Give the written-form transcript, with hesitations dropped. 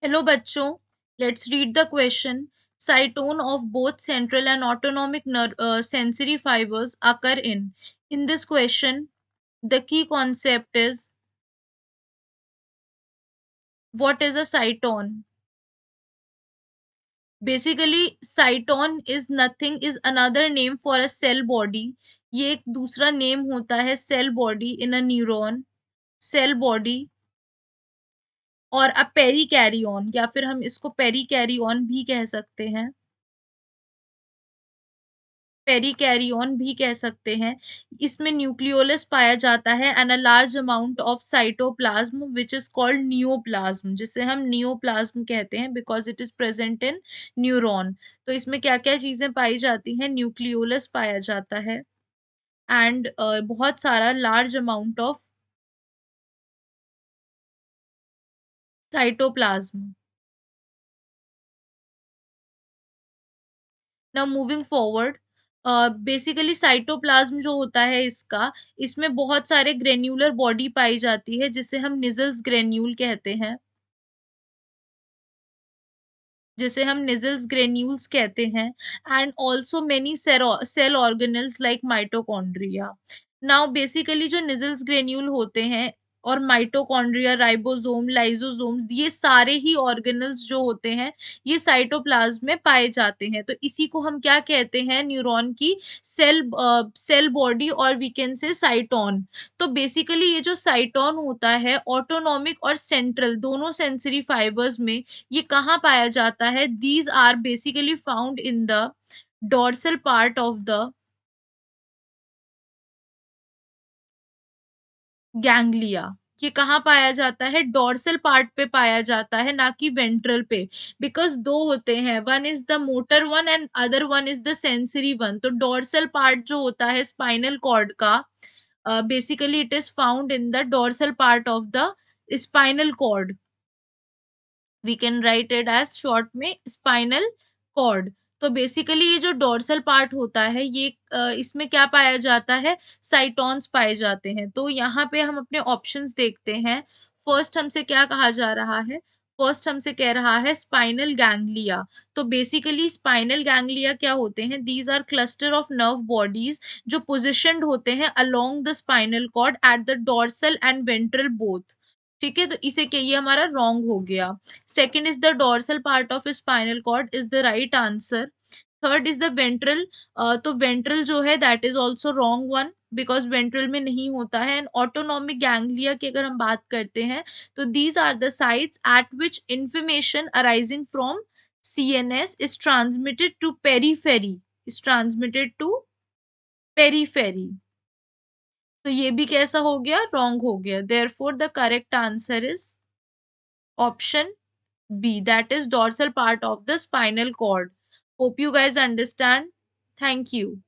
Hello बच्चों, let's read the question. Cytone of both central and autonomic sensory fibers occur in this question, the key concept is what is a cytone. Basically, cytone is nothing is another name for a cell body. ये एक दूसरा name होता है cell body in a neuron, cell body और a perikaryon, या फिर हम इसको perikaryon भी कह सकते हैं, पेरिकैरियन भी कह सकते हैं. इसमें न्यूक्लियोलस पाया जाता है and a large amount of cytoplasm which is called neoplasm, जिसे हम नियोप्लाज्म कहते हैं because it is present in neuron. तो इसमें क्या क्या चीजें पाई जाती हैं? न्यूक्लियोलस पाया जाता है एंड बहुत सारा large amount of cytoplasm. Now moving forward, basically cytoplasm जो होता है इसमें बहुत सारे ग्रेन्यूलर बॉडी पाई जाती है जिसे हम निजल्स ग्रेन्यूल कहते हैं, जिसे हम निजल्स ग्रेन्यूल्स कहते हैं. And also many cell organelles like mitochondria. Now basically जो निजल्स ग्रेन्यूल होते हैं और माइटोकॉन्ड्रिया, राइबोसोम, लाइसोसोम्स, ये सारे ही ऑर्गेनल्स जो होते हैं ये साइटोप्लाज्म में पाए जाते हैं. तो इसी को हम क्या कहते हैं? न्यूरॉन की सेल बॉडी, और वी कैन से साइटोन. तो बेसिकली ये जो साइटोन होता है ऑटोनॉमिक और सेंट्रल दोनों सेंसरी फाइबर्स में ये कहाँ पाया जाता है? These are basically found in the dorsal part of the ganglia. ये कहाँ पाया जाता है? डोर्सल पार्ट पे पाया जाता है, ना कि वेंट्रल पे. बिकॉज दो होते हैं, one is the motor one and other one is the sensory one. तो डोर्सल पार्ट जो होता है स्पाइनल कॉर्ड का, basically it is found in the dorsal part of the spinal cord. We can write it as short में spinal cord. तो basically ये जो dorsal part होता है ये इसमें क्या पाया जाता है? साइटोन्स पाए जाते हैं. तो यहाँ पे हम अपने ऑप्शंस देखते हैं. फर्स्ट हमसे क्या कहा जा रहा है? फर्स्ट हमसे कह रहा है स्पाइनल गैंग्लिया. तो बेसिकली स्पाइनल गैंग्लिया क्या होते हैं? These are cluster of nerve bodies जो पोजिशनड होते हैं along the spinal cord at the dorsal and ventral both. ठीक है, तो इसे क्या, ये हमारा रॉन्ग हो गया. Second is the dorsal part of spinal cord is the right answer. Third is the ventral. तो वेंट्रल जो है that is also wrong one because ventral में नहीं होता है. एंड ऑटोनॉमिक गैंग्लिया की अगर हम बात करते हैं तो these are the sites at which information arising from CNS is transmitted to periphery, is transmitted to periphery. तो ये भी कैसा हो गया? रॉन्ग हो गया. Therefore the correct answer is option B, that is dorsal part of the spinal cord. Hope you guys understand. Thank you.